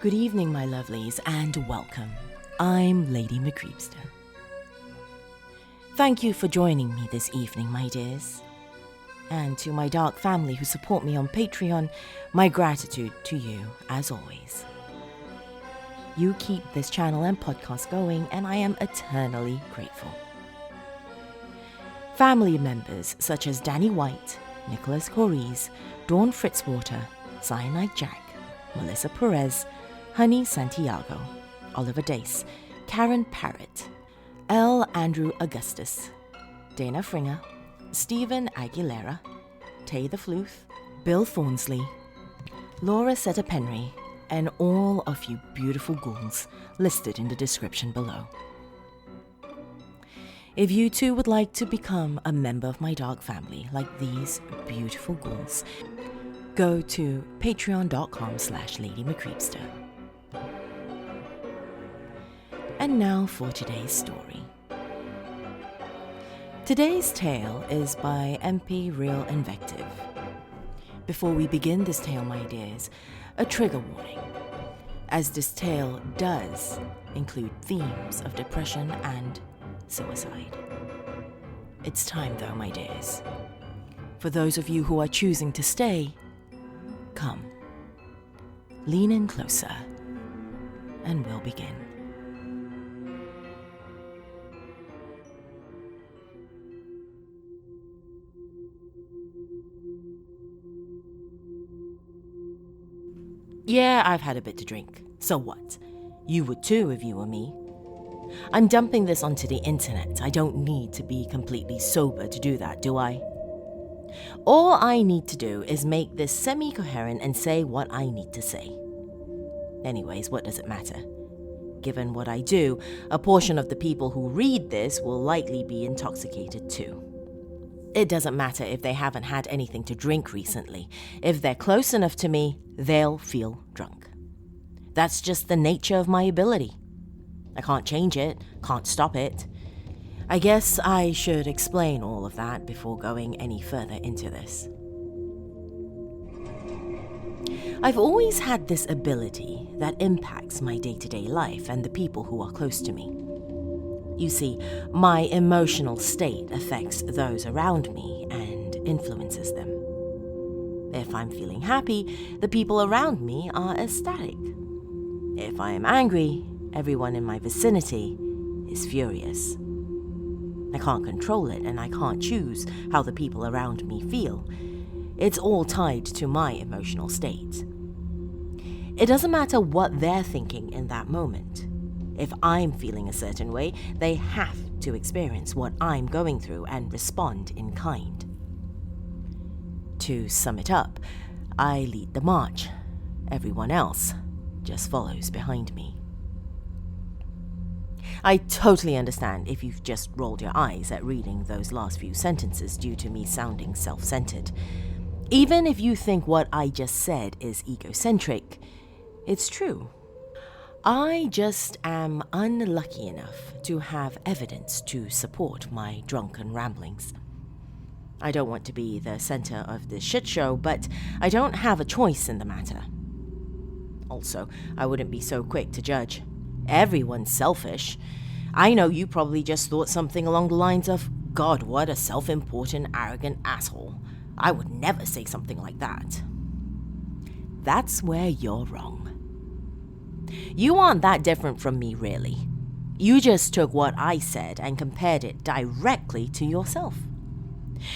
Good evening, my lovelies, and welcome. I'm Lady McCreepster. Thank you for joining me this evening, my dears. And to my dark family who support me on Patreon, my gratitude to you, as always. You keep this channel and podcast going, and I am eternally grateful. Family members such as Danny White, Nicholas Corries, Dawn Fritzwater, Cyanide Jack, Melissa Perez, Honey Santiago, Oliver Dace, Karen Parrott, L. Andrew Augustus, Dana Fringer, Stephen Aguilera, Tay the Fluth, Bill Thornsley, Laura Setepenre, and all of you beautiful ghouls listed in the description below. If you too would like to become a member of my dark family like these beautiful ghouls, go to patreon.com/LadyMcCreepster. And now for today's story. Today's tale is by EmpyrealInvective. Before we begin this tale, my dears, a trigger warning, as this tale does include themes of depression and suicide. It's time though, my dears. For those of you who are choosing to stay, come, lean in closer, and we'll begin. Yeah, I've had a bit to drink. So what? You would too if you were me. I'm dumping this onto the internet. I don't need to be completely sober to do that, do I? All I need to do is make this semi-coherent and say what I need to say. Anyways, what does it matter? Given what I do, a portion of the people who read this will likely be intoxicated too. It doesn't matter if they haven't had anything to drink recently. If they're close enough to me, they'll feel drunk. That's just the nature of my ability. I can't change it, can't stop it. I guess I should explain all of that before going any further into this. I've always had this ability that impacts my day-to-day life and the people who are close to me. You see, my emotional state affects those around me and influences them. If I'm feeling happy, the people around me are ecstatic. If I am angry, everyone in my vicinity is furious. I can't control it, and I can't choose how the people around me feel. It's all tied to my emotional state. It doesn't matter what they're thinking in that moment. If I'm feeling a certain way, they have to experience what I'm going through and respond in kind. To sum it up, I lead the march. Everyone else just follows behind me. I totally understand if you've just rolled your eyes at reading those last few sentences due to me sounding self-centered. Even if you think what I just said is egocentric, it's true. I just am unlucky enough to have evidence to support my drunken ramblings. I don't want to be the center of this shit show, but I don't have a choice in the matter. Also, I wouldn't be so quick to judge. Everyone's selfish. I know you probably just thought something along the lines of, God, what a self-important, arrogant asshole. I would never say something like that. That's where you're wrong. You aren't that different from me, really. You just took what I said and compared it directly to yourself.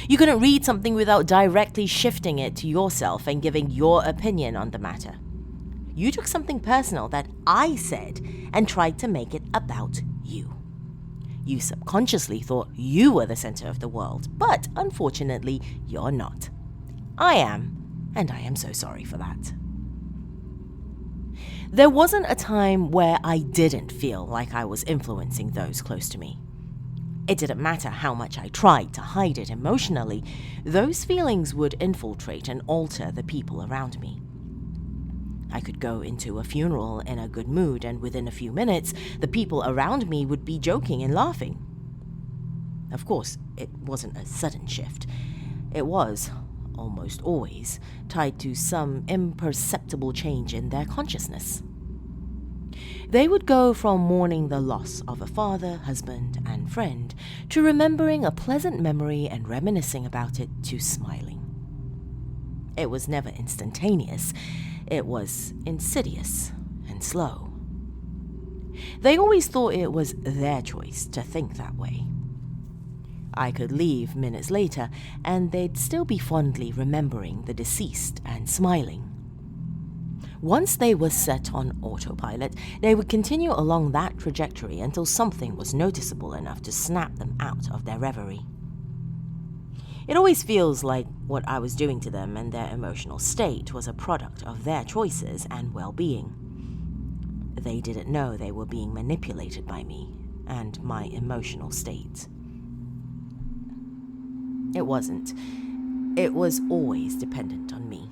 You couldn't read something without directly shifting it to yourself and giving your opinion on the matter. You took something personal that I said and tried to make it about you. You subconsciously thought you were the center of the world, but unfortunately, you're not. I am, and I am so sorry for that. There wasn't a time where I didn't feel like I was influencing those close to me. It didn't matter how much I tried to hide it emotionally, those feelings would infiltrate and alter the people around me. I could go into a funeral in a good mood, and within a few minutes, the people around me would be joking and laughing. Of course, it wasn't a sudden shift. It was, almost always, tied to some imperceptible change in their consciousness. They would go from mourning the loss of a father, husband, and friend to remembering a pleasant memory and reminiscing about it to smiling. It was never instantaneous. It was insidious and slow. They always thought it was their choice to think that way. I could leave minutes later, and they'd still be fondly remembering the deceased and smiling. Once they were set on autopilot, they would continue along that trajectory until something was noticeable enough to snap them out of their reverie. It always feels like what I was doing to them and their emotional state was a product of their choices and well-being. They didn't know they were being manipulated by me and my emotional state. It wasn't. It was always dependent on me.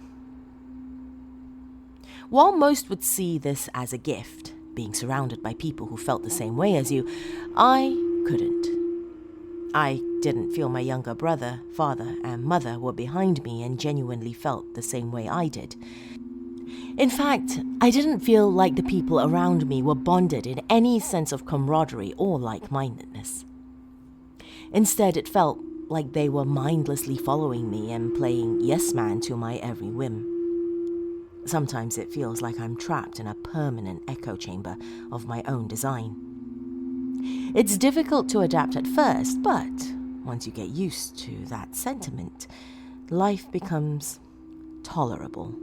While most would see this as a gift, being surrounded by people who felt the same way as you, I couldn't. I didn't feel my younger brother, father, and mother were behind me and genuinely felt the same way I did. In fact, I didn't feel like the people around me were bonded in any sense of camaraderie or like-mindedness. Instead, it felt like they were mindlessly following me and playing yes-man to my every whim. Sometimes it feels like I'm trapped in a permanent echo chamber of my own design. It's difficult to adapt at first, but once you get used to that sentiment, life becomes tolerable.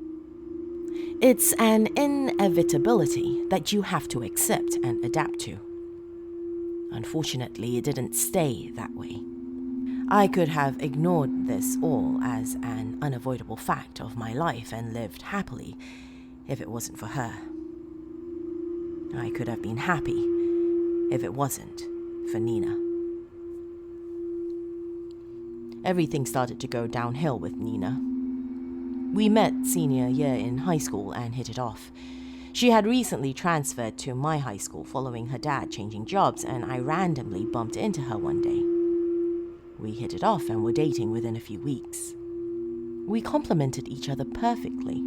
It's an inevitability that you have to accept and adapt to. Unfortunately, it didn't stay that way. I could have ignored this all as an unavoidable fact of my life and lived happily if it wasn't for her. I could have been happy if it wasn't for Nina. Everything started to go downhill with Nina. We met senior year in high school and hit it off. She had recently transferred to my high school following her dad changing jobs, and I randomly bumped into her one day. We hit it off and were dating within a few weeks. We complemented each other perfectly.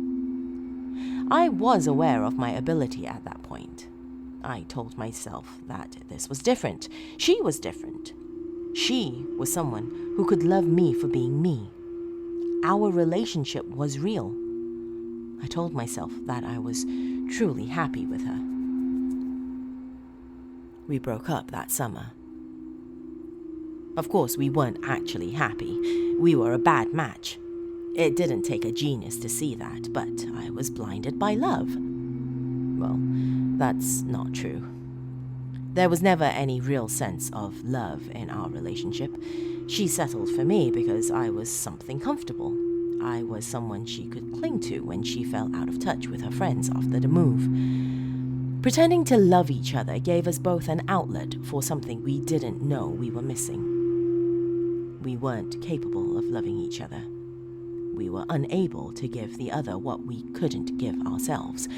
I was aware of my ability at that point. I told myself that this was different. She was different. She was someone who could love me for being me. Our relationship was real. I told myself that I was truly happy with her. We broke up that summer. Of course, we weren't actually happy. We were a bad match. It didn't take a genius to see that, but I was blinded by love. Well, that's not true. There was never any real sense of love in our relationship. She settled for me because I was something comfortable. I was someone she could cling to when she fell out of touch with her friends after the move. Pretending to love each other gave us both an outlet for something we didn't know we were missing. We weren't capable of loving each other. We were unable to give the other what we couldn't give ourselves.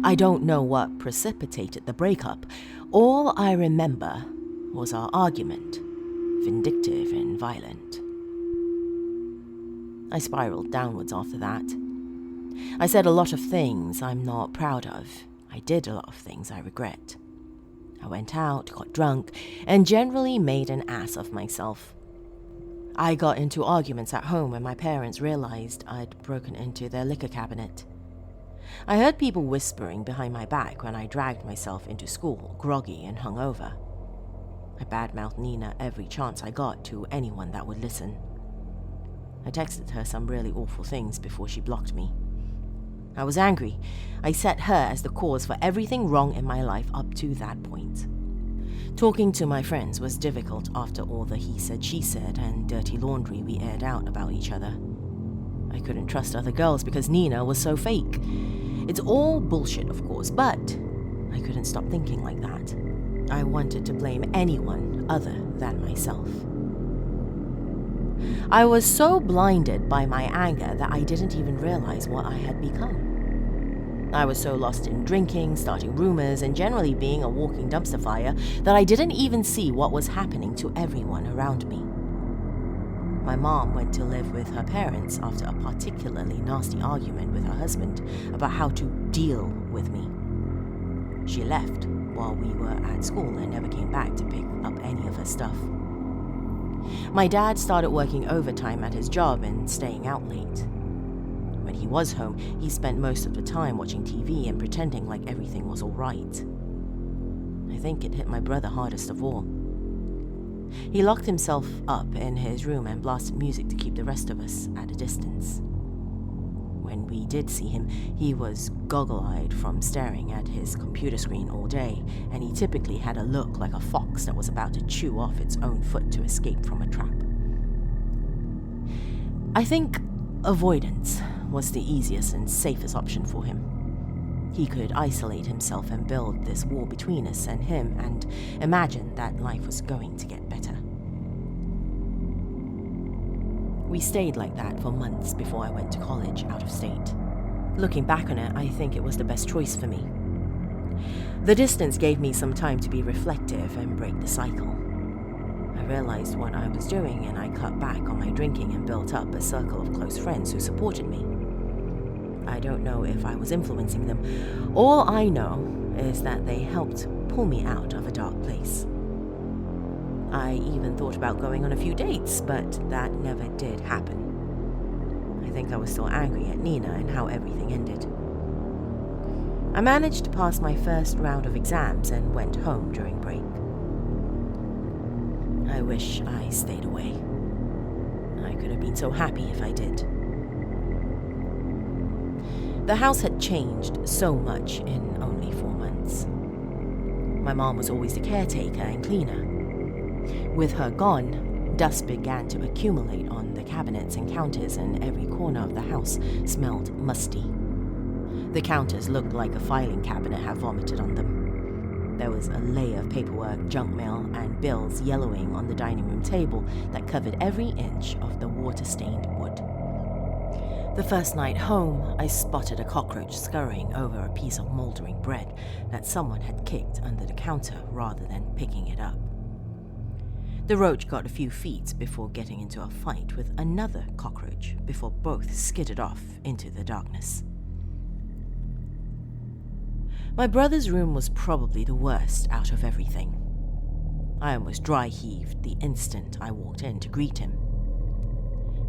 I don't know what precipitated the breakup. All I remember was our argument, vindictive and violent. I spiraled downwards after that. I said a lot of things I'm not proud of. I did a lot of things I regret. I went out, got drunk, and generally made an ass of myself. I got into arguments at home when my parents realized I'd broken into their liquor cabinet. I heard people whispering behind my back when I dragged myself into school, groggy and hungover. I badmouthed Nina every chance I got to anyone that would listen. I texted her some really awful things before she blocked me. I was angry. I set her as the cause for everything wrong in my life up to that point. Talking to my friends was difficult after all the he said, she said, and dirty laundry we aired out about each other. I couldn't trust other girls because Nina was so fake. It's all bullshit, of course, but I couldn't stop thinking like that. I wanted to blame anyone other than myself. I was so blinded by my anger that I didn't even realize what I had become. I was so lost in drinking, starting rumors, and generally being a walking dumpster fire that I didn't even see what was happening to everyone around me. My mom went to live with her parents after a particularly nasty argument with her husband about how to deal with me. She left while we were at school and never came back to pick up any of her stuff. My dad started working overtime at his job and staying out late. When he was home, he spent most of the time watching TV and pretending like everything was all right. I think it hit my brother hardest of all. He locked himself up in his room and blasted music to keep the rest of us at a distance. When we did see him, he was goggle-eyed from staring at his computer screen all day, and he typically had a look like a fox that was about to chew off its own foot to escape from a trap. I think avoidance was the easiest and safest option for him. He could isolate himself and build this wall between us and him and imagine that life was going to get better. We stayed like that for months before I went to college out of state. Looking back on it, I think it was the best choice for me. The distance gave me some time to be reflective and break the cycle. I realized what I was doing and I cut back on my drinking and built up a circle of close friends who supported me. I don't know if I was influencing them. All I know is that they helped pull me out of a dark place. I even thought about going on a few dates, but that never did happen. I think I was still angry at Nina and how everything ended. I managed to pass my first round of exams and went home during break. I wish I stayed away. I could have been so happy if I did. The house had changed so much in only 4 months. My mom was always the caretaker and cleaner. With her gone, dust began to accumulate on the cabinets and counters, and every corner of the house smelled musty. The counters looked like a filing cabinet had vomited on them. There was a layer of paperwork, junk mail, and bills yellowing on the dining room table that covered every inch of the water-stained wood. The first night home, I spotted a cockroach scurrying over a piece of moldering bread that someone had kicked under the counter rather than picking it up. The roach got a few feet before getting into a fight with another cockroach before both skidded off into the darkness. My brother's room was probably the worst out of everything. I almost dry-heaved the instant I walked in to greet him.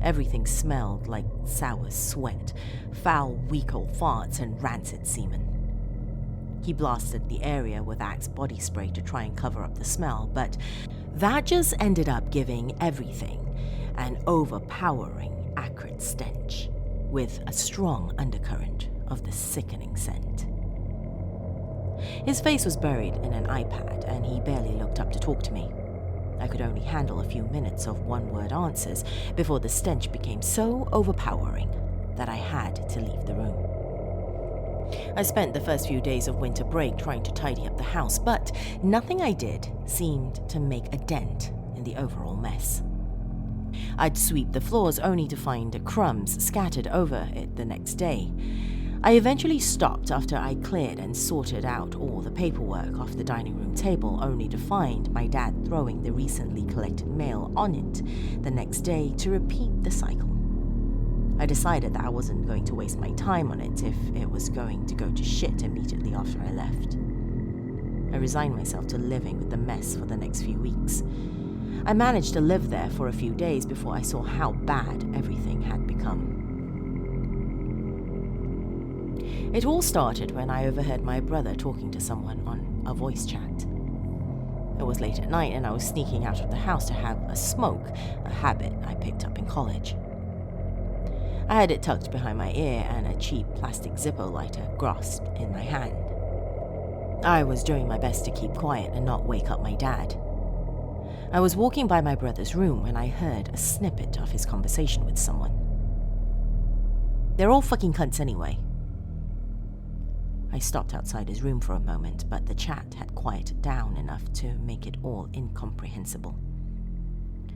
Everything smelled like sour sweat, foul week-old farts, and rancid semen. He blasted the area with Axe body spray to try and cover up the smell, but that just ended up giving everything an overpowering, acrid stench, with a strong undercurrent of the sickening scent. His face was buried in an iPad, and he barely looked up to talk to me. I could only handle a few minutes of one-word answers before the stench became so overpowering that I had to leave the room. I spent the first few days of winter break trying to tidy up the house, but nothing I did seemed to make a dent in the overall mess. I'd sweep the floors only to find crumbs scattered over it the next day. I eventually stopped after I cleared and sorted out all the paperwork off the dining room table, only to find my dad throwing the recently collected mail on it the next day to repeat the cycle. I decided that I wasn't going to waste my time on it if it was going to go to shit immediately after I left. I resigned myself to living with the mess for the next few weeks. I managed to live there for a few days before I saw how bad everything had become. It all started when I overheard my brother talking to someone on a voice chat. It was late at night and I was sneaking out of the house to have a smoke, a habit I picked up in college. I had it tucked behind my ear and a cheap plastic Zippo lighter grasped in my hand. I was doing my best to keep quiet and not wake up my dad. I was walking by my brother's room when I heard a snippet of his conversation with someone. "They're all fucking cunts anyway." I stopped outside his room for a moment, but the chat had quieted down enough to make it all incomprehensible.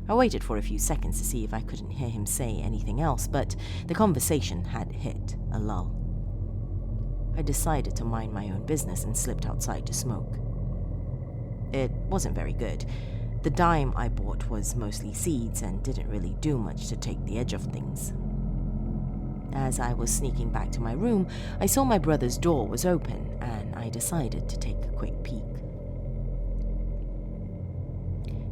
I waited for a few seconds to see if I couldn't hear him say anything else, but the conversation had hit a lull. I decided to mind my own business and slipped outside to smoke. It wasn't very good. The dime I bought was mostly seeds and didn't really do much to take the edge off things. As I was sneaking back to my room, I saw my brother's door was open, and I decided to take a quick peek.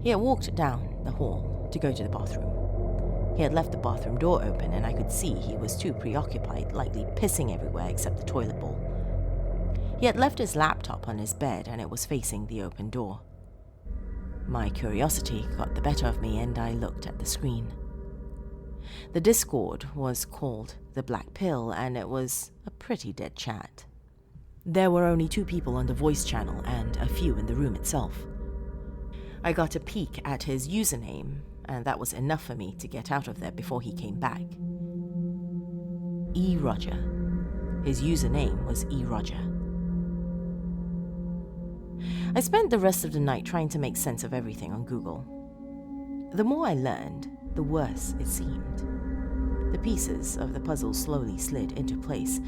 He had walked down the hall to go to the bathroom. He had left the bathroom door open, and I could see he was too preoccupied, likely pissing everywhere except the toilet bowl. He had left his laptop on his bed, and it was facing the open door. My curiosity got the better of me, and I looked at the screen. The Discord was called the Black Pill, and it was a pretty dead chat. There were only 2 people on the voice channel and a few in the room itself. I got a peek at his username, and that was enough for me to get out of there before he came back. E. Roger. His username was E. Roger. I spent the rest of the night trying to make sense of everything on Google. The more I learned, the worse it seemed. The pieces of the puzzle slowly slid into place.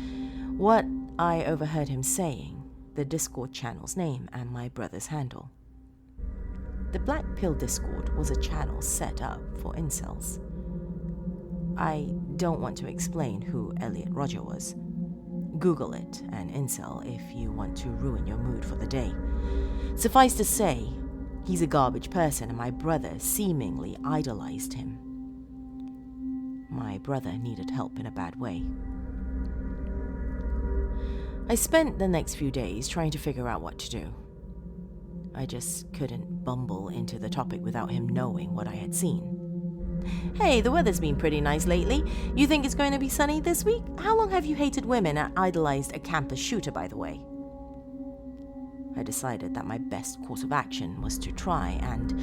What I overheard him saying, the Discord channel's name, and my brother's handle. The Black Pill Discord was a channel set up for incels. I don't want to explain who Elliot Roger was. Google it, an incel, if you want to ruin your mood for the day. Suffice to say, he's a garbage person, and my brother seemingly idolized him. My brother needed help in a bad way. I spent the next few days trying to figure out what to do. I just couldn't bumble into the topic without him knowing what I had seen. Hey, the weather's been pretty nice lately. You think it's going to be sunny this week? How long have you hated women and idolized a campus shooter, by the way? I decided that my best course of action was to try and,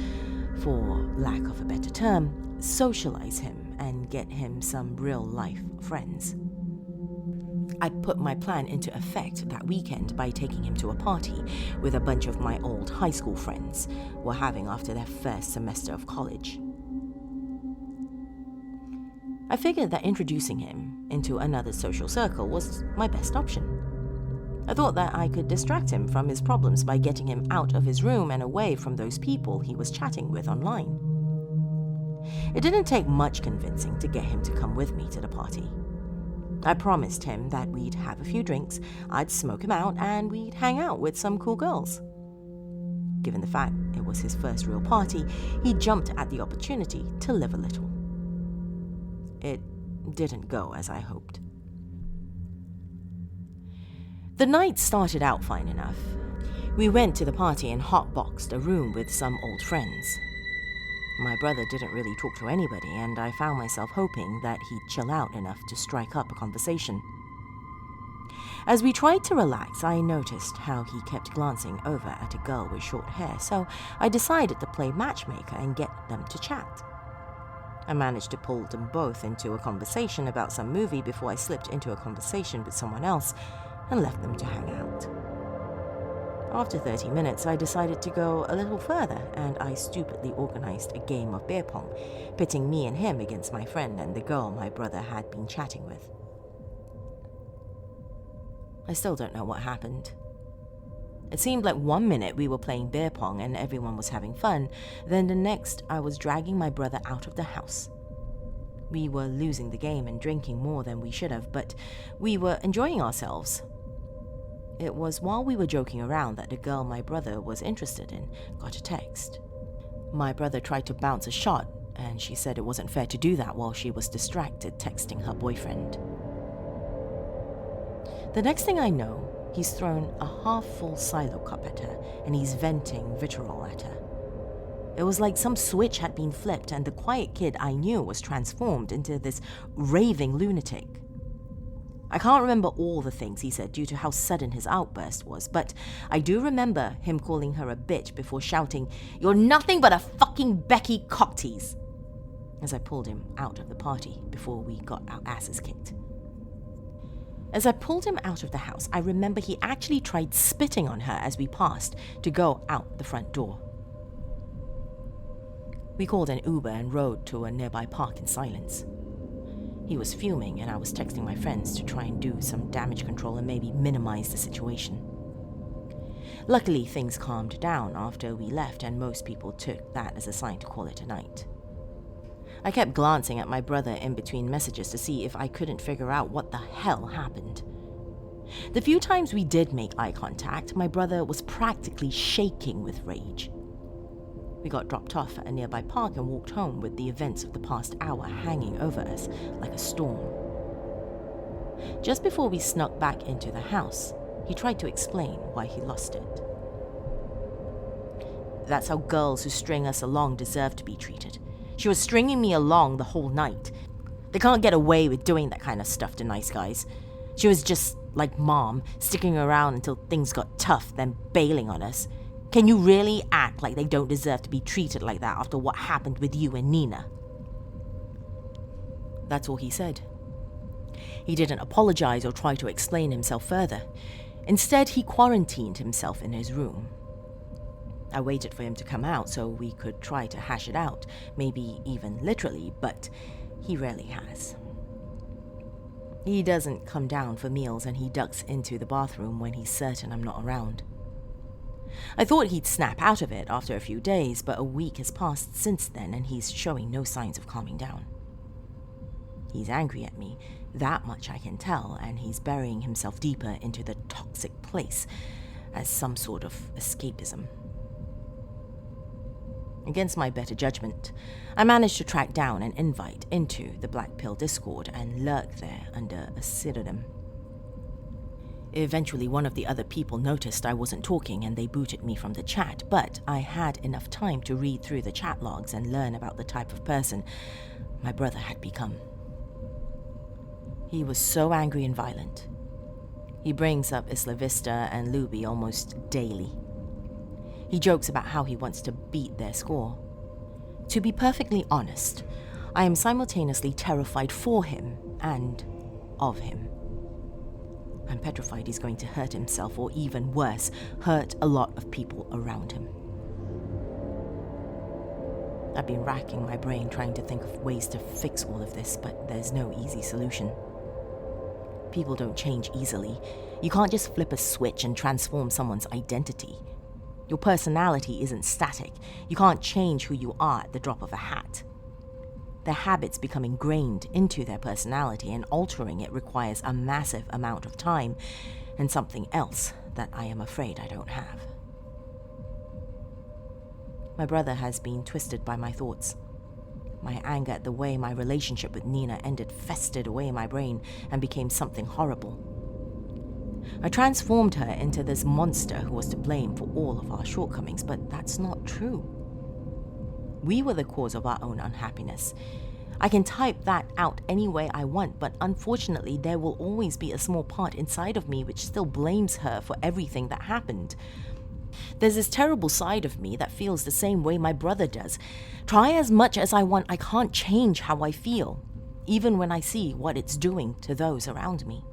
for lack of a better term, socialize him and get him some real-life friends. I put my plan into effect that weekend by taking him to a party with a bunch of my old high school friends were having after their first semester of college. I figured that introducing him into another social circle was my best option. I thought that I could distract him from his problems by getting him out of his room and away from those people he was chatting with online. It didn't take much convincing to get him to come with me to the party. I promised him that we'd have a few drinks, I'd smoke him out, and we'd hang out with some cool girls. Given the fact it was his first real party, he jumped at the opportunity to live a little. It didn't go as I hoped. The night started out fine enough. We went to the party and hotboxed a room with some old friends. My brother didn't really talk to anybody, and I found myself hoping that he'd chill out enough to strike up a conversation. As we tried to relax, I noticed how he kept glancing over at a girl with short hair, so I decided to play matchmaker and get them to chat. I managed to pull them both into a conversation about some movie before I slipped into a conversation with someone else and left them to hang out. After 30 minutes, I decided to go a little further, and I stupidly organized a game of beer pong, pitting me and him against my friend and the girl my brother had been chatting with. I still don't know what happened. It seemed like 1 minute we were playing beer pong and everyone was having fun, then the next I was dragging my brother out of the house. We were losing the game and drinking more than we should have, but we were enjoying ourselves. It was while we were joking around that the girl my brother was interested in got a text. My brother tried to bounce a shot, and she said it wasn't fair to do that while she was distracted texting her boyfriend. The next thing I know, he's thrown a half-full silo cup at her, and he's venting vitriol at her. It was like some switch had been flipped, and the quiet kid I knew was transformed into this raving lunatic. I can't remember all the things he said due to how sudden his outburst was, but I do remember him calling her a bitch before shouting, "You're nothing but a fucking Becky cocktease," as I pulled him out of the party before we got our asses kicked. As I pulled him out of the house, I remember he actually tried spitting on her as we passed to go out the front door. We called an Uber and rode to a nearby park in silence. He was fuming, and I was texting my friends to try and do some damage control and maybe minimize the situation. Luckily, things calmed down after we left, and most people took that as a sign to call it a night. I kept glancing at my brother in between messages to see if I couldn't figure out what the hell happened. The few times we did make eye contact, my brother was practically shaking with rage. We got dropped off at a nearby park and walked home with the events of the past hour hanging over us like a storm. Just before we snuck back into the house, he tried to explain why he lost it. That's how girls who string us along deserve to be treated. She was stringing me along the whole night. They can't get away with doing that kind of stuff to nice guys. She was just like Mom, sticking around until things got tough, then bailing on us. Can you really act like they don't deserve to be treated like that after what happened with you and Nina? That's all he said. He didn't apologize or try to explain himself further. Instead, he quarantined himself in his room. I waited for him to come out so we could try to hash it out, maybe even literally, but he rarely has. He doesn't come down for meals and he ducks into the bathroom when he's certain I'm not around. I thought he'd snap out of it after a few days, but a week has passed since then and he's showing no signs of calming down. He's angry at me, that much I can tell, and he's burying himself deeper into the toxic place as some sort of escapism. Against my better judgment, I managed to track down an invite into the Black Pill Discord and lurk there under a pseudonym. Eventually, one of the other people noticed I wasn't talking and they booted me from the chat, but I had enough time to read through the chat logs and learn about the type of person my brother had become. He was so angry and violent. He brings up Isla Vista and Luby almost daily. He jokes about how he wants to beat their score. To be perfectly honest, I am simultaneously terrified for him and of him. I'm petrified he's going to hurt himself or even worse, hurt a lot of people around him. I've been racking my brain trying to think of ways to fix all of this, but there's no easy solution. People don't change easily. You can't just flip a switch and transform someone's identity. Your personality isn't static. You can't change who you are at the drop of a hat. Their habits become ingrained into their personality, and altering it requires a massive amount of time and something else that I am afraid I don't have. My brother has been twisted by my thoughts. My anger at the way my relationship with Nina ended festered away in my brain and became something horrible. I transformed her into this monster who was to blame for all of our shortcomings, but that's not true. We were the cause of our own unhappiness. I can type that out any way I want, but unfortunately there will always be a small part inside of me which still blames her for everything that happened. There's this terrible side of me that feels the same way my brother does. Try as much as I want, I can't change how I feel, even when I see what it's doing to those around me.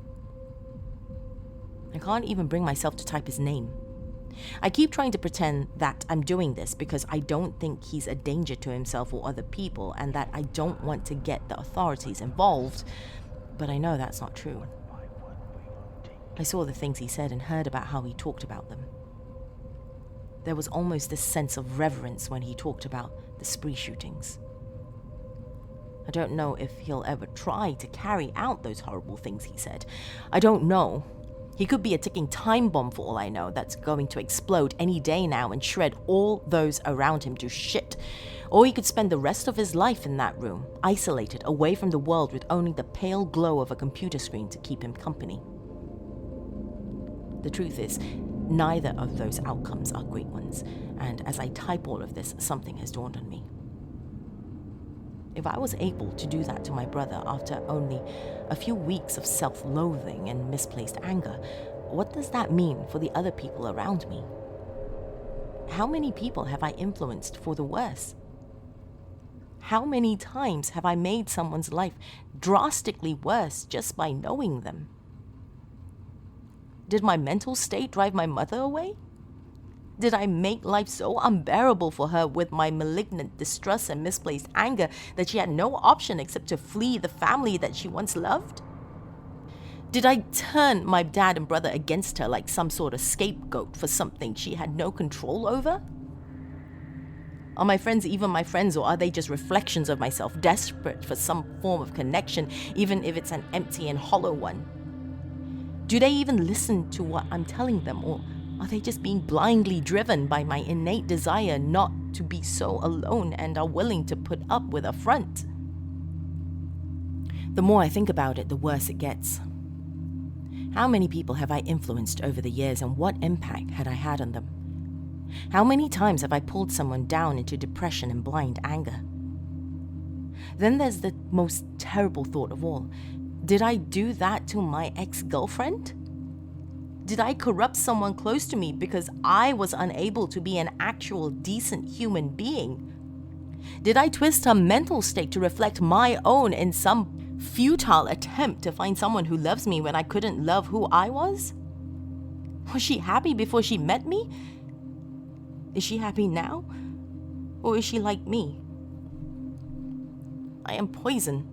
I can't even bring myself to type his name. I keep trying to pretend that I'm doing this because I don't think he's a danger to himself or other people and that I don't want to get the authorities involved, but I know that's not true. I saw the things he said and heard about how he talked about them. There was almost this sense of reverence when he talked about the spree shootings. I don't know if he'll ever try to carry out those horrible things he said. I don't know. He could be a ticking time bomb for all I know that's going to explode any day now and shred all those around him to shit. Or he could spend the rest of his life in that room, isolated, away from the world with only the pale glow of a computer screen to keep him company. The truth is, neither of those outcomes are great ones, and as I type all of this, something has dawned on me. If I was able to do that to my brother after only a few weeks of self-loathing and misplaced anger, what does that mean for the other people around me? How many people have I influenced for the worse? How many times have I made someone's life drastically worse just by knowing them? Did my mental state drive my mother away? Did I make life so unbearable for her with my malignant distrust and misplaced anger that she had no option except to flee the family that she once loved? Did I turn my dad and brother against her like some sort of scapegoat for something she had no control over? Are my friends even my friends, or are they just reflections of myself, desperate for some form of connection, even if it's an empty and hollow one? Do they even listen to what I'm telling them, or are they just being blindly driven by my innate desire not to be so alone and are willing to put up with a front? The more I think about it, the worse it gets. How many people have I influenced over the years, and what impact had I had on them? How many times have I pulled someone down into depression and blind anger? Then there's the most terrible thought of all. Did I do that to my ex-girlfriend? Did I corrupt someone close to me because I was unable to be an actual decent human being? Did I twist her mental state to reflect my own in some futile attempt to find someone who loves me when I couldn't love who I was? Was she happy before she met me? Is she happy now? Or is she like me? I am poison.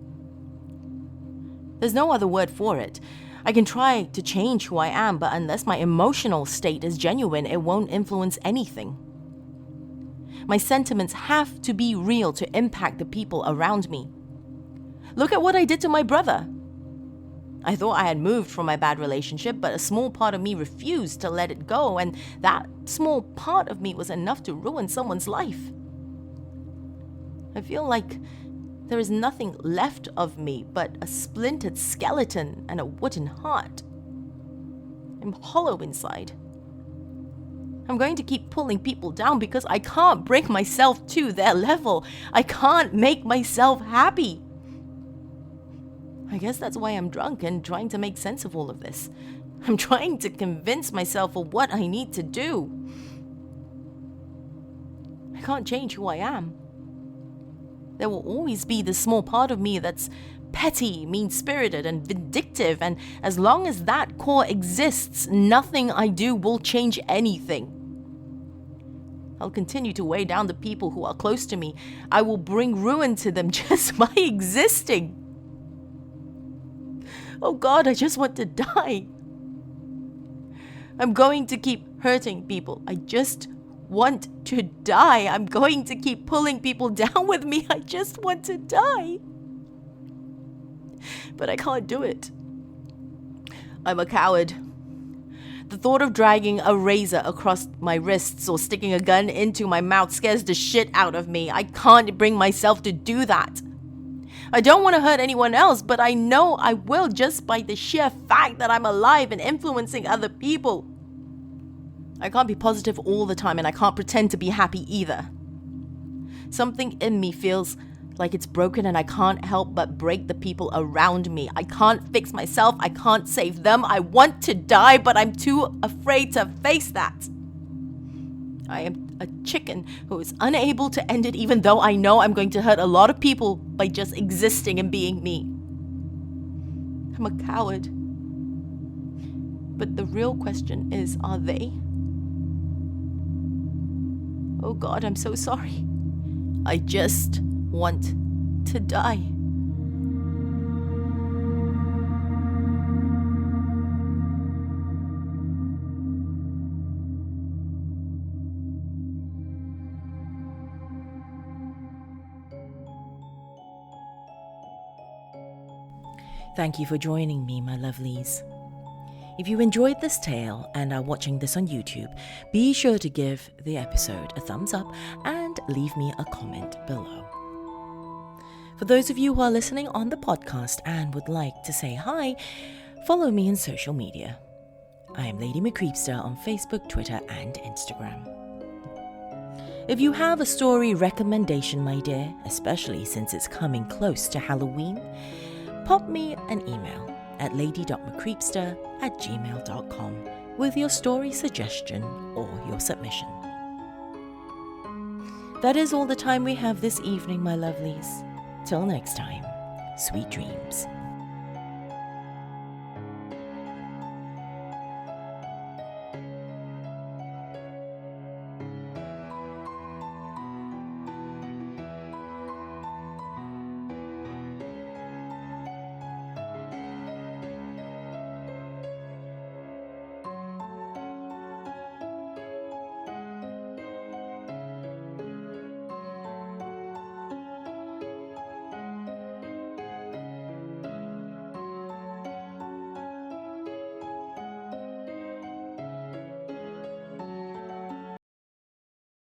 There's no other word for it. I can try to change who I am, but unless my emotional state is genuine, it won't influence anything. My sentiments have to be real to impact the people around me. Look at what I did to my brother. I thought I had moved from my bad relationship, but a small part of me refused to let it go, and that small part of me was enough to ruin someone's life. I feel like there is nothing left of me but a splintered skeleton and a wooden heart. I'm hollow inside. I'm going to keep pulling people down because I can't bring myself to their level. I can't make myself happy. I guess that's why I'm drunk and trying to make sense of all of this. I'm trying to convince myself of what I need to do. I can't change who I am. There will always be this small part of me that's petty, mean-spirited, and vindictive, and as long as that core exists, nothing I do will change anything. I'll continue to weigh down the people who are close to me. I will bring ruin to them just by existing. Oh God, I just want to die. I'm going to keep hurting people. I just want to die. I'm going to keep pulling people down with me. I just want to die. But I can't do it. I'm a coward. The thought of dragging a razor across my wrists or sticking a gun into my mouth scares the shit out of me. I can't bring myself to do that. I don't want to hurt anyone else, but I know I will just by the sheer fact that I'm alive and influencing other people. I can't be positive all the time, and I can't pretend to be happy either. Something in me feels like it's broken, and I can't help but break the people around me. I can't fix myself. I can't save them. I want to die, but I'm too afraid to face that. I am a chicken who is unable to end it, even though I know I'm going to hurt a lot of people by just existing and being me. I'm a coward. But the real question is, are they? Oh God, I'm so sorry. I just want to die. Thank you for joining me, my lovelies. If you enjoyed this tale and are watching this on YouTube, be sure to give the episode a thumbs up and leave me a comment below. For those of you who are listening on the podcast and would like to say hi, follow me on social media. I am Lady McCreepster on Facebook, Twitter, and Instagram. If you have a story recommendation, my dear, especially since it's coming close to Halloween, pop me an email at lady.mccreepster@gmail.com with your story suggestion or your submission. That is all the time we have this evening, my lovelies. Till next time, sweet dreams.